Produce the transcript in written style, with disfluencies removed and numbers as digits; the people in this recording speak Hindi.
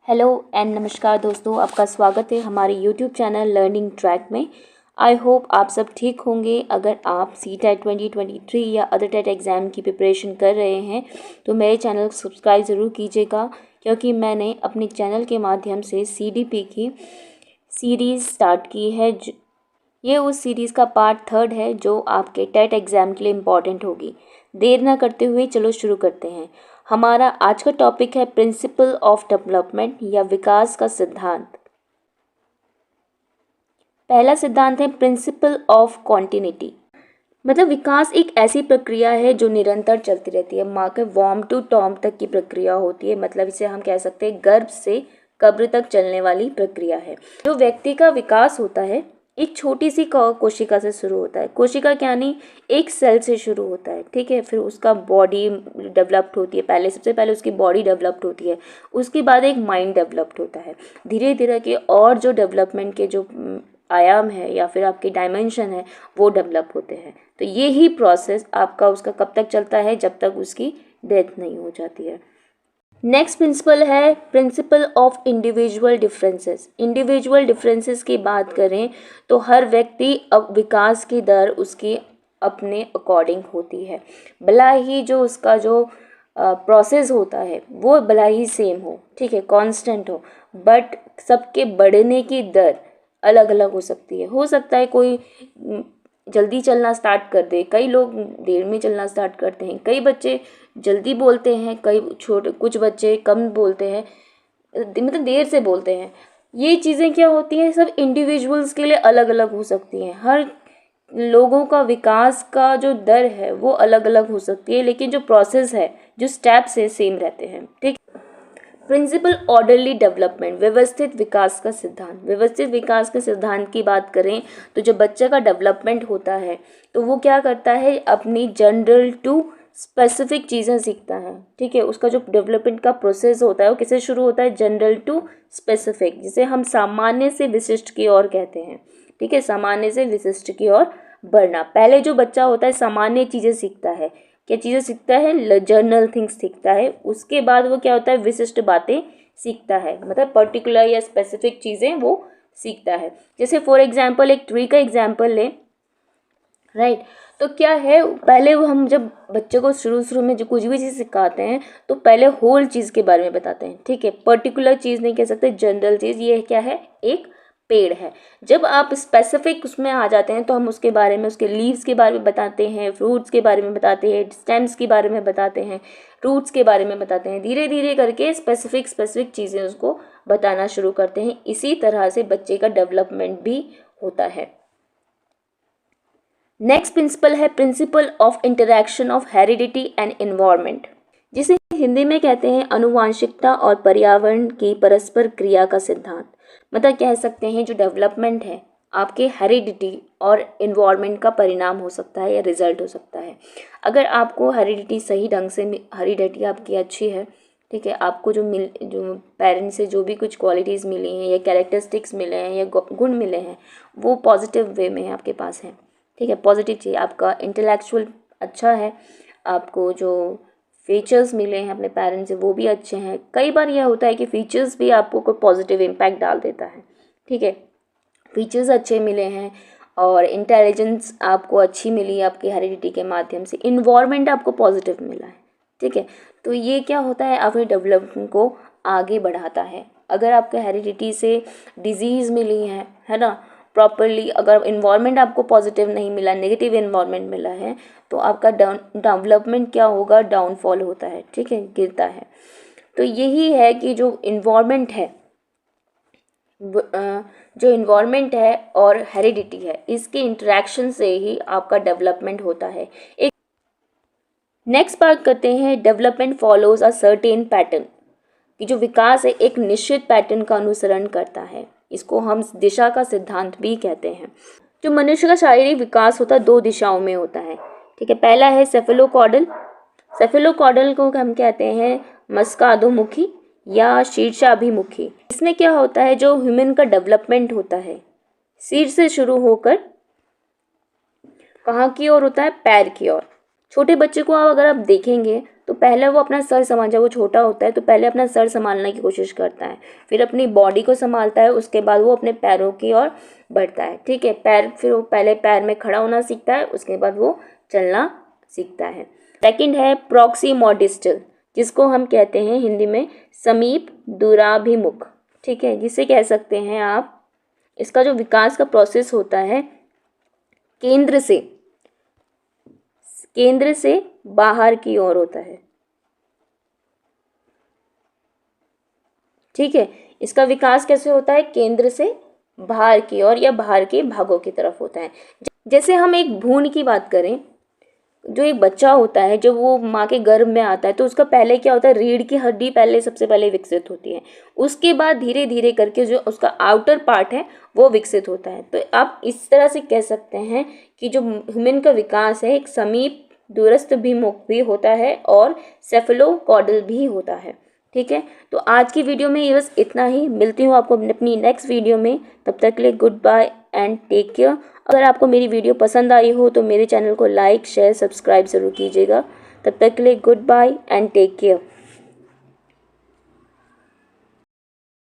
हेलो एंड नमस्कार दोस्तों, आपका स्वागत है हमारे यूट्यूब चैनल लर्निंग ट्रैक में। आई होप आप सब ठीक होंगे। अगर आप CTET 2023 या अदर टेट एग्ज़ाम की प्रिपरेशन कर रहे हैं तो मेरे चैनल को सब्सक्राइब ज़रूर कीजिएगा, क्योंकि मैंने अपने चैनल के माध्यम से CDP की सीरीज़ स्टार्ट की है। ये उस सीरीज़ का पार्ट 3 है जो आपके टेट एग्ज़ाम के लिए इम्पॉर्टेंट होगी। देर ना करते हुए चलो शुरू करते हैं। हमारा आज का टॉपिक है प्रिंसिपल ऑफ डेवलपमेंट या विकास का सिद्धांत। पहला सिद्धांत है प्रिंसिपल ऑफ कॉन्टिन्यूटी। मतलब विकास एक ऐसी प्रक्रिया है जो निरंतर चलती रहती है। माँ के वॉर्म टू टॉम तक की प्रक्रिया होती है। मतलब इसे हम कह सकते हैं गर्भ से कब्र तक चलने वाली प्रक्रिया है। जो व्यक्ति का विकास होता है एक छोटी सी कोशिका से शुरू होता है। कोशिका क्या नहीं, एक सेल से शुरू होता है, ठीक है। फिर उसका बॉडी डेवलप्ड होती है। सबसे पहले उसकी बॉडी डेवलप्ड होती है, उसके बाद एक माइंड डेवलप्ड होता है। धीरे धीरे के और जो डेवलपमेंट के जो आयाम है या फिर आपके डायमेंशन है वो डेवलप होते हैं। तो ये ही प्रोसेस आपका उसका कब तक चलता है, जब तक उसकी डेथ नहीं हो जाती है। नेक्स्ट प्रिंसिपल है principle of individual differences. Individual differences की बात करें तो हर व्यक्ति अब विकास की दर उसकी अपने अकॉर्डिंग होती है। भला ही जो उसका जो प्रोसेस होता है वो भला ही सेम हो, ठीक है, कांस्टेंट हो, बट सबके बढ़ने की दर अलग अलग हो सकती है। हो सकता है कोई जल्दी चलना स्टार्ट कर दे, कई लोग देर में चलना स्टार्ट करते हैं, कई बच्चे जल्दी बोलते हैं, कुछ बच्चे कम बोलते हैं, मतलब देर से बोलते हैं। ये चीज़ें क्या होती हैं, सब इंडिविजुअल्स के लिए अलग अलग हो सकती हैं। हर लोगों का विकास का जो दर है वो अलग अलग हो सकती है, लेकिन जो प्रोसेस है, जो स्टेप्स है, सेम रहते हैं, ठीक। प्रिंसिपल ऑर्डरली डेवलपमेंट, व्यवस्थित विकास का सिद्धांत। व्यवस्थित विकास के सिद्धांत की बात करें तो जब बच्चे का डेवलपमेंट होता है तो वो क्या करता है, अपनी जनरल टू स्पेसिफिक चीज़ें सीखता है, ठीक है। उसका जो डेवलपमेंट का प्रोसेस होता है वो किससे शुरू होता है, जनरल टू स्पेसिफिक, जिसे हम सामान्य से विशिष्ट की ओर कहते हैं, ठीक है। सामान्य से विशिष्ट की ओर बढ़ना। पहले जो बच्चा होता है सामान्य चीज़ें सीखता है, क्या चीज़ें सीखता है, जर्नल थिंग्स सीखता है। उसके बाद वो क्या होता है, विशिष्ट बातें सीखता है, मतलब पर्टिकुलर या स्पेसिफिक चीज़ें वो सीखता है। जैसे फॉर एग्जांपल एक ट्री का एग्जांपल लें, राइट। तो क्या है, पहले वो हम जब बच्चे को शुरू में जो कुछ भी चीज़ सिखाते हैं तो पहले होल चीज़ के बारे में बताते हैं, ठीक है। पर्टिकुलर चीज़ नहीं कह सकते, जनरल चीज़। ये क्या है, एक पेड़ है। जब आप स्पेसिफिक उसमें आ जाते हैं तो हम उसके बारे में, उसके लीव्स के बारे में बताते हैं, फ्रूट्स के बारे में बताते हैं, स्टेम्स के बारे में बताते हैं, रूट्स के बारे में बताते हैं। धीरे धीरे करके स्पेसिफिक चीज़ें उसको बताना शुरू करते हैं। इसी तरह से बच्चे का डेवलपमेंट भी होता है। नेक्स्ट प्रिंसिपल है principle of interaction of heredity and environment, जिसे हिंदी में कहते हैं अनुवांशिकता और पर्यावरण की परस्पर क्रिया का सिद्धांत। मतलब कह सकते हैं जो डेवलपमेंट है आपके हेरिडिटी और एनवायरनमेंट का परिणाम हो सकता है या रिजल्ट हो सकता है। अगर आपको हेरिडिटी सही ढंग से, हेरिडिटी आपकी अच्छी है, ठीक है, आपको जो पेरेंट्स से जो भी कुछ क्वालिटीज़ मिली हैं या कैरेक्टरिस्टिक्स मिले हैं या गुण मिले हैं वो पॉजिटिव वे में आपके पास हैं, ठीक है, पॉजिटिव चाहिए। आपका इंटेलेक्चुअल अच्छा है, आपको जो फीचर्स मिले हैं अपने पेरेंट्स से वो भी अच्छे हैं। कई बार यह होता है कि फीचर्स भी आपको कोई पॉजिटिव इम्पैक्ट डाल देता है, ठीक है। फीचर्स अच्छे मिले हैं और इंटेलिजेंस आपको अच्छी मिली है आपकी हेरिडिटी के माध्यम से, इन्वायरमेंट आपको पॉजिटिव मिला है, ठीक है। तो ये क्या होता है, आपके डेवलपमेंट को आगे बढ़ाता है। अगर आपको हेरिडिटी से डिजीज़ मिली है ना, प्रॉपरली अगर इन्वायरमेंट आपको पॉजिटिव नहीं मिला, नेगेटिव इन्वायरमेंट मिला है, तो आपका डेवलपमेंट क्या होगा, डाउनफॉल होता है, ठीक है, गिरता है। तो यही है कि जो इन्वायरमेंट है और हेरिडिटी है, इसके इंटरेक्शन से ही आपका डेवलपमेंट होता है। एक नेक्स्ट बात करते हैं development follows a certain pattern, कि जो विकास है एक निश्चित पैटर्न का अनुसरण करता है। इसको हम दिशा का सिद्धांत भी कहते हैं। जो मनुष्य का शारीरिक विकास होता है 2 दिशाओं में होता है, ठीक है। पहला है सेफेलोकॉर्डल। सेफेलोकॉर्डल को हम कहते हैं मस्काधोमुखी या शीर्षाभिमुखी। इसमें क्या होता है, जो ह्यूमन का डेवलपमेंट होता है सिर से शुरू होकर कहाँ की ओर होता है, पैर की ओर। छोटे बच्चे को अगर आप देखेंगे तो पहले वो अपना सर संभाल, जब वो छोटा होता है तो पहले अपना सर संभालने की कोशिश करता है, फिर अपनी बॉडी को संभालता है, उसके बाद वो अपने पैरों की ओर बढ़ता है। ठीक है, पैर, फिर वो पहले पैर में खड़ा होना सीखता है, उसके बाद वो चलना सीखता है। सेकंड है प्रॉक्सिमोडिस्टल, जिसको हम कहते हैं हिंदी में समीप दूराभिमुख। ठीक है, जिसे कह सकते हैं आप, इसका जो विकास का प्रोसेस होता है केंद्र से बाहर की ओर होता है। ठीक है, इसका विकास कैसे होता है, केंद्र से बाहर की ओर या बाहर के भागों की तरफ होता है। जैसे हम एक भ्रूण की बात करें, जो एक बच्चा होता है जब वो माँ के गर्भ में आता है तो उसका पहले क्या होता है, रीढ़ की हड्डी पहले सबसे पहले विकसित होती है, उसके बाद धीरे धीरे करके जो उसका आउटर पार्ट है वो विकसित होता है। तो आप इस तरह से कह सकते हैं कि जो ह्यूमन का विकास है एक समीप दूरस्थ भिमुख भी होता है और सेफेलोकॉडल भी होता है। ठीक है, तो आज की वीडियो में ये बस इतना ही। मिलती हूँ आपको अपनी नेक्स्ट वीडियो में, तब तक के लिए goodbye and take care. अगर आपको मेरी वीडियो पसंद आई हो तो मेरे चैनल को लाइक शेयर सब्सक्राइब ज़रूर कीजिएगा। तब तक के लिए goodbye and take care.